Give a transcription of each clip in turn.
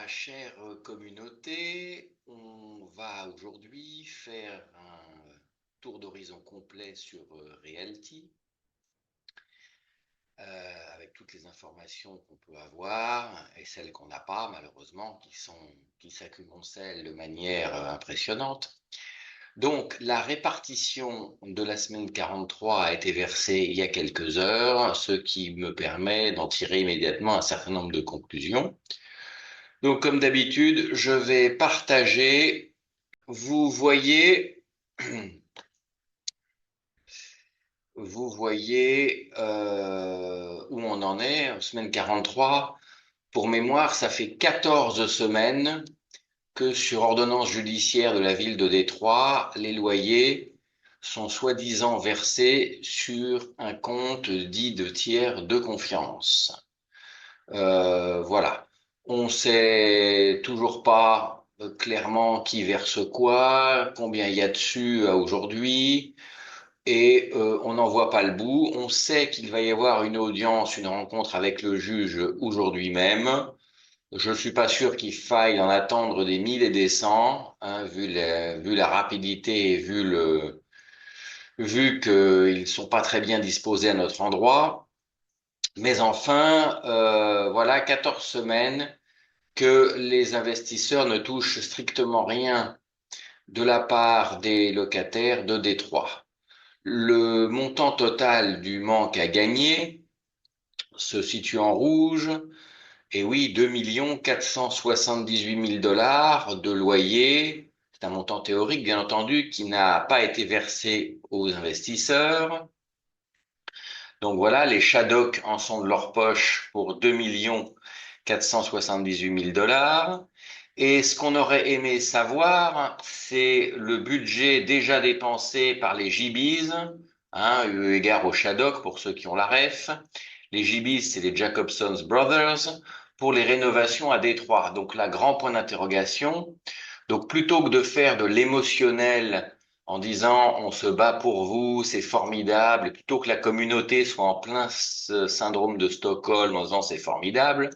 chère communauté, on va aujourd'hui faire un tour d'horizon complet sur Realty, avec toutes les informations qu'on peut avoir et celles qu'on n'a pas malheureusement, qui s'accumulent de manière impressionnante. Donc, la répartition de la semaine 43 a été versée il y a quelques heures, ce qui me permet d'en tirer immédiatement un certain nombre de conclusions. Donc, comme d'habitude, je vais partager. Vous voyez, vous voyez où on en est, semaine 43. Pour mémoire, ça fait 14 semaines que sur ordonnance judiciaire de la ville de Détroit, les loyers sont soi-disant versés sur un compte dit de tiers de confiance. Voilà. On sait toujours pas clairement qui verse quoi, combien il y a dessus à aujourd'hui, et on n'en voit pas le bout. On sait qu'il va y avoir une audience, une rencontre avec le juge aujourd'hui même. Je suis pas sûr qu'il faille en attendre des mille et des cents, hein, vu la rapidité et vu qu'ils sont pas très bien disposés à notre endroit. Mais enfin, voilà 14 semaines que les investisseurs ne touchent strictement rien de la part des locataires de Détroit. Le montant total du manque à gagner se situe en rouge. Et oui, 2 478 000 $ de loyer. C'est un montant théorique, bien entendu, qui n'a pas été versé aux investisseurs. Donc voilà, les Shadocks en sont de leur poche pour 2 478 000 $. Et ce qu'on aurait aimé savoir, c'est le budget déjà dépensé par les GBs, hein, eu égard aux Shadocks pour ceux qui ont la ref. Les GBs, c'est les Jacobson's Brothers, pour les rénovations à Détroit. Donc là, grand point d'interrogation. Donc plutôt que de faire de l'émotionnel en disant on se bat pour vous, c'est formidable, et plutôt que la communauté soit en plein syndrome de Stockholm en disant c'est formidable,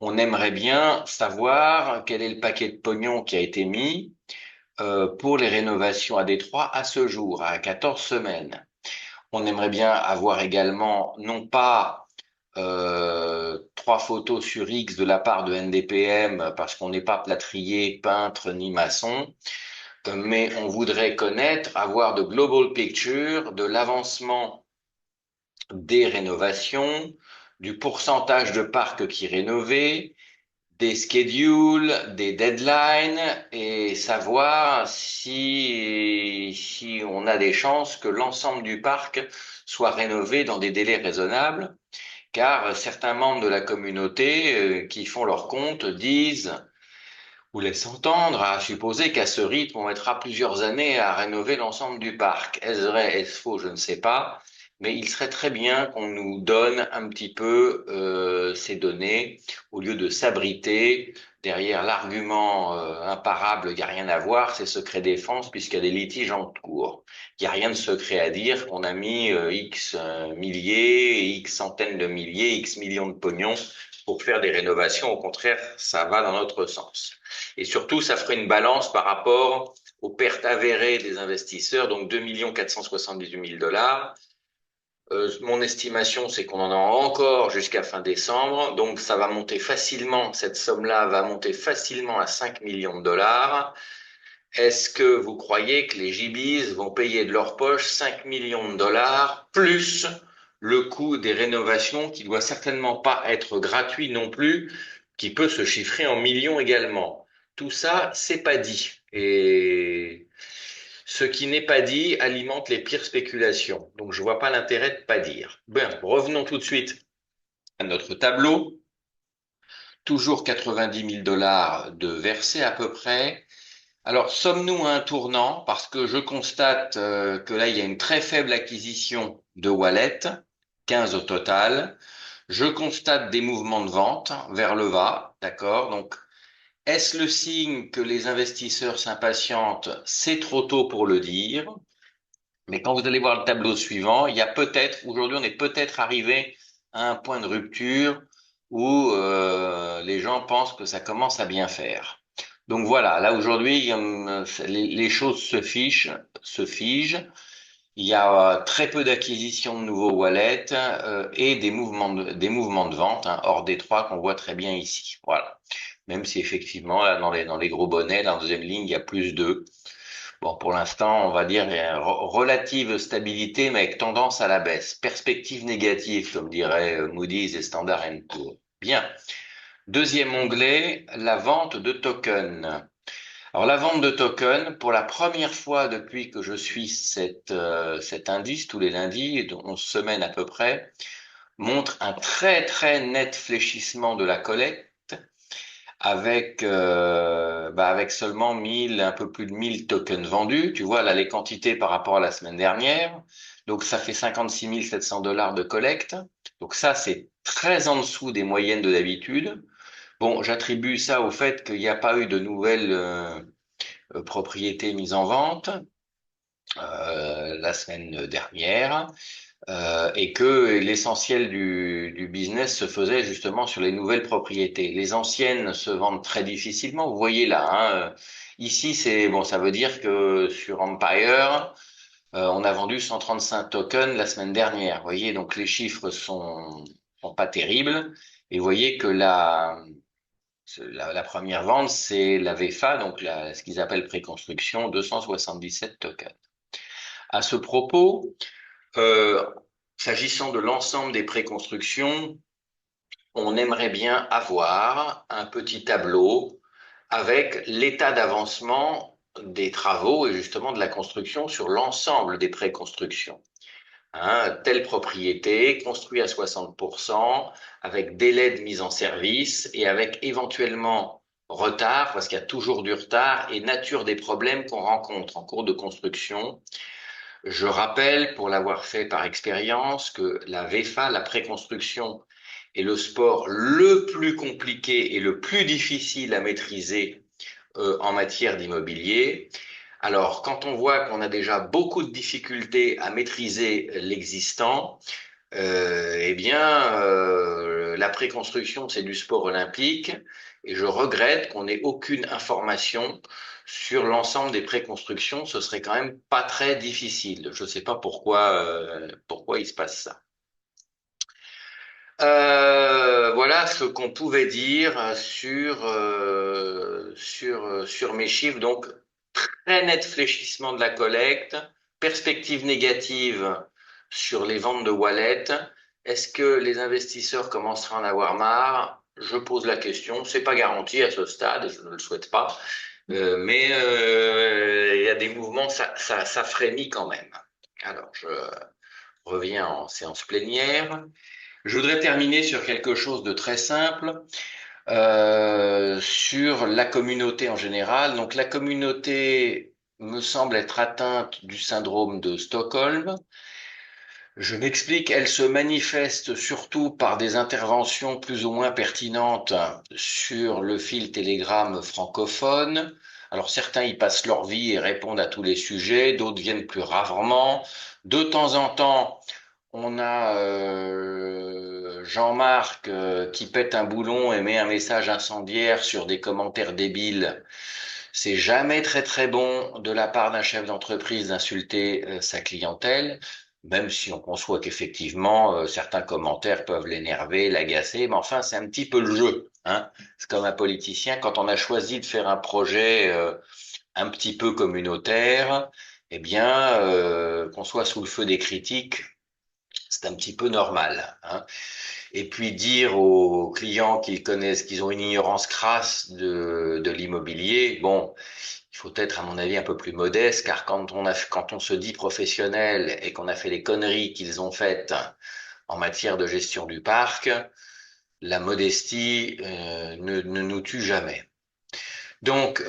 on aimerait bien savoir quel est le paquet de pognon qui a été mis pour les rénovations à Détroit à ce jour, à 14 semaines. On aimerait bien avoir également, non pas 3 photos sur X de la part de NDPM, parce qu'on n'est pas plâtrier, peintre ni maçon, mais on voudrait connaître, avoir de global picture de l'avancement des rénovations, du pourcentage de parcs qui est rénové, des schedules, des deadlines, et savoir si on a des chances que l'ensemble du parc soit rénové dans des délais raisonnables, car certains membres de la communauté qui font leur compte disent ou laissent entendre à supposer qu'à ce rythme, on mettra plusieurs années à rénover l'ensemble du parc. Est-ce vrai, est-ce faux, je ne sais pas. Mais il serait très bien qu'on nous donne un petit peu ces données au lieu de s'abriter derrière l'argument imparable, il n'y a rien à voir, c'est secret défense puisqu'il y a des litiges en cours. Il n'y a rien de secret à dire qu'on a mis X milliers, X centaines de milliers, X millions de pognons pour faire des rénovations. Au contraire, ça va dans notre sens. Et surtout, ça ferait une balance par rapport aux pertes avérées des investisseurs, donc 2 478 000 $. Mon estimation, c'est qu'on en a encore jusqu'à fin décembre, donc ça va monter facilement, cette somme-là va monter facilement à 5 millions de dollars. Est-ce que vous croyez que les GBs vont payer de leur poche 5 millions de dollars, plus le coût des rénovations, qui doit certainement pas être gratuit non plus, qui peut se chiffrer en millions également? Tout ça, c'est pas dit. Et ce qui n'est pas dit alimente les pires spéculations. Donc, je vois pas l'intérêt de pas dire. Bien, revenons tout de suite à notre tableau. Toujours 90 000 $ de versés à peu près. Alors, sommes-nous à un tournant? Parce que je constate que là, il y a une très faible acquisition de wallets, 15 au total. Je constate des mouvements de vente vers le bas, d'accord? Donc, est-ce le signe que les investisseurs s'impatientent? C'est trop tôt pour le dire. Mais quand vous allez voir le tableau suivant, il y a peut-être, aujourd'hui, on est peut-être arrivé à un point de rupture où les gens pensent que ça commence à bien faire. Donc voilà, là aujourd'hui, les choses se figent. Il y a très peu d'acquisition de nouveaux wallets et des mouvements de vente, hein, hors des trois qu'on voit très bien ici. Voilà. Même si effectivement, là, dans les gros bonnets, dans la deuxième ligne, il y a plus d'eux. Bon, pour l'instant, on va dire il y a relative stabilité, mais avec tendance à la baisse. Perspective négative, comme dirait Moody's et Standard Poor's. Bien. Deuxième onglet, la vente de tokens. Alors la vente de tokens, pour la première fois depuis que je suis cet indice, tous les lundis, 11 semaines à peu près, montre un très très net fléchissement de la collecte avec seulement 1000, un peu plus de 1000 tokens vendus. Tu vois là les quantités par rapport à la semaine dernière. Donc ça fait 56 700 $ de collecte. Donc ça c'est très en dessous des moyennes de d'habitude. Bon, j'attribue ça au fait qu'il n'y a pas eu de nouvelles propriétés mises en vente la semaine dernière. Et que l'essentiel du business se faisait justement sur les nouvelles propriétés. Les anciennes se vendent très difficilement. Vous voyez là, hein, ici c'est bon, ça veut dire que sur Empire, on a vendu 135 tokens la semaine dernière. Vous voyez, donc les chiffres sont pas terribles. Et vous voyez que la première vente, c'est la VFA, donc ce qu'ils appellent préconstruction, 277 tokens. À ce propos, euh, s'agissant de l'ensemble des préconstructions, on aimerait bien avoir un petit tableau avec l'état d'avancement des travaux et justement de la construction sur l'ensemble des préconstructions. Hein, telle propriété, construite à 60%, avec délai de mise en service et avec éventuellement retard, parce qu'il y a toujours du retard, et nature des problèmes qu'on rencontre en cours de construction. Je rappelle, pour l'avoir fait par expérience, que la VFA, la préconstruction, est le sport le plus compliqué et le plus difficile à maîtriser en matière d'immobilier. Alors, quand on voit qu'on a déjà beaucoup de difficultés à maîtriser l'existant, eh bien, la préconstruction, c'est du sport olympique, et je regrette qu'on n'ait aucune information sur l'ensemble des préconstructions. Ce serait quand même pas très difficile. Je ne sais pas pourquoi il se passe ça. Voilà ce qu'on pouvait dire sur mes chiffres. Donc, très net fléchissement de la collecte, perspective négative sur les ventes de wallets. Est-ce que les investisseurs commenceront à en avoir marre? Je pose la question. C'est pas garanti à ce stade, je ne le souhaite pas. Mais il y a des mouvements, ça frémit quand même. Alors, je reviens en séance plénière. Je voudrais terminer sur quelque chose de très simple, sur la communauté en général. Donc la communauté me semble être atteinte du syndrome de Stockholm. Je m'explique, elle se manifeste surtout par des interventions plus ou moins pertinentes sur le fil Telegram francophone. Alors certains y passent leur vie et répondent à tous les sujets, d'autres viennent plus rarement. De temps en temps, on a Jean-Marc qui pète un boulon et met un message incendiaire sur des commentaires débiles. C'est jamais très très bon de la part d'un chef d'entreprise d'insulter sa clientèle, même si on conçoit qu'effectivement certains commentaires peuvent l'énerver, l'agacer, mais enfin c'est un petit peu le jeu, hein. C'est comme un politicien, quand on a choisi de faire un projet un petit peu communautaire, eh bien qu'on soit sous le feu des critiques, c'est un petit peu normal, hein. Et puis dire aux clients qu'ils connaissent, qu'ils ont une ignorance crasse de l'immobilier, bon, il faut être, à mon avis, un peu plus modeste, car quand on se dit professionnel et qu'on a fait les conneries qu'ils ont faites en matière de gestion du parc, la modestie ne nous tue jamais. Donc,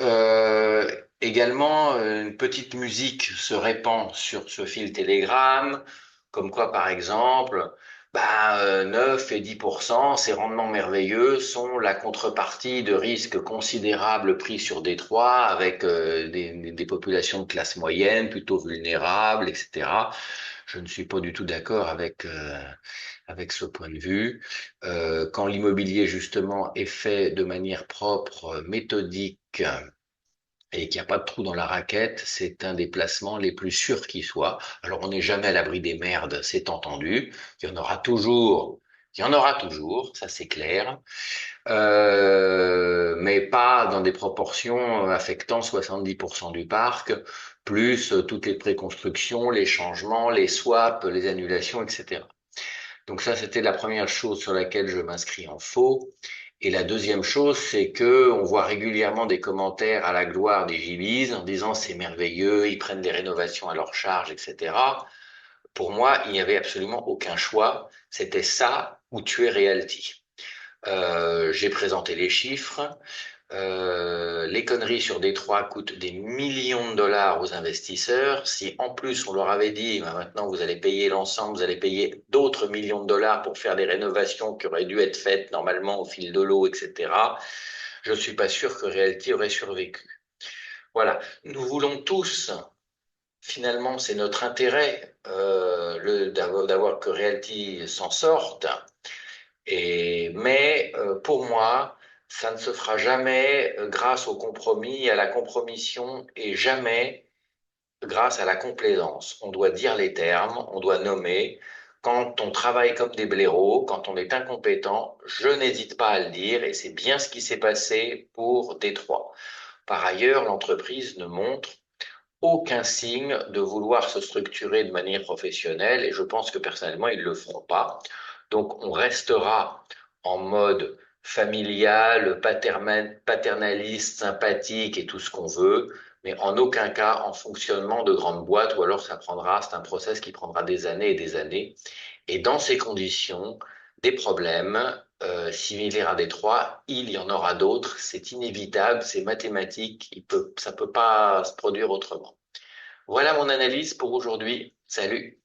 également, une petite musique se répand sur ce fil Telegram, comme quoi, par exemple, 9 et 10%, ces rendements merveilleux sont la contrepartie de risques considérables pris sur Détroit avec des populations de classe moyenne plutôt vulnérables, etc. Je ne suis pas du tout d'accord avec ce point de vue. Quand l'immobilier, justement, est fait de manière propre, méthodique, et qu'il n'y a pas de trou dans la raquette, c'est un des placements les plus sûrs qui soit. Alors, on n'est jamais à l'abri des merdes, c'est entendu. Il y en aura toujours. Il y en aura toujours, ça c'est clair. Mais pas dans des proportions affectant 70% du parc, plus toutes les préconstructions, les changements, les swaps, les annulations, etc. Donc ça, c'était la première chose sur laquelle je m'inscris en faux. Et la deuxième chose, c'est que on voit régulièrement des commentaires à la gloire des Gibis en disant c'est merveilleux, ils prennent des rénovations à leur charge, etc. Pour moi, il n'y avait absolument aucun choix. C'était ça ou tuer Realty. J'ai présenté les chiffres. Les conneries sur Détroit coûtent des millions de dollars aux investisseurs. Si en plus on leur avait dit, bah, maintenant vous allez payer l'ensemble, vous allez payer d'autres millions de dollars pour faire des rénovations qui auraient dû être faites normalement au fil de l'eau, etc., je ne suis pas sûr que Realty aurait survécu. Voilà. Nous voulons tous, finalement, c'est notre intérêt d'avoir que Realty s'en sorte. Mais pour moi, ça ne se fera jamais grâce au compromis, à la compromission et jamais grâce à la complaisance. On doit dire les termes, on doit nommer. Quand on travaille comme des blaireaux, quand on est incompétent, je n'hésite pas à le dire et c'est bien ce qui s'est passé pour Détroit. Par ailleurs, l'entreprise ne montre aucun signe de vouloir se structurer de manière professionnelle et je pense que personnellement, ils ne le feront pas. Donc, on restera en mode familial, paternaliste, sympathique et tout ce qu'on veut, mais en aucun cas en fonctionnement de grande boîte ou alors c'est un process qui prendra des années et des années. Et dans ces conditions, des problèmes similaires à Détroit, il y en aura d'autres, c'est inévitable, c'est mathématique, ça peut pas se produire autrement. Voilà mon analyse pour aujourd'hui. Salut!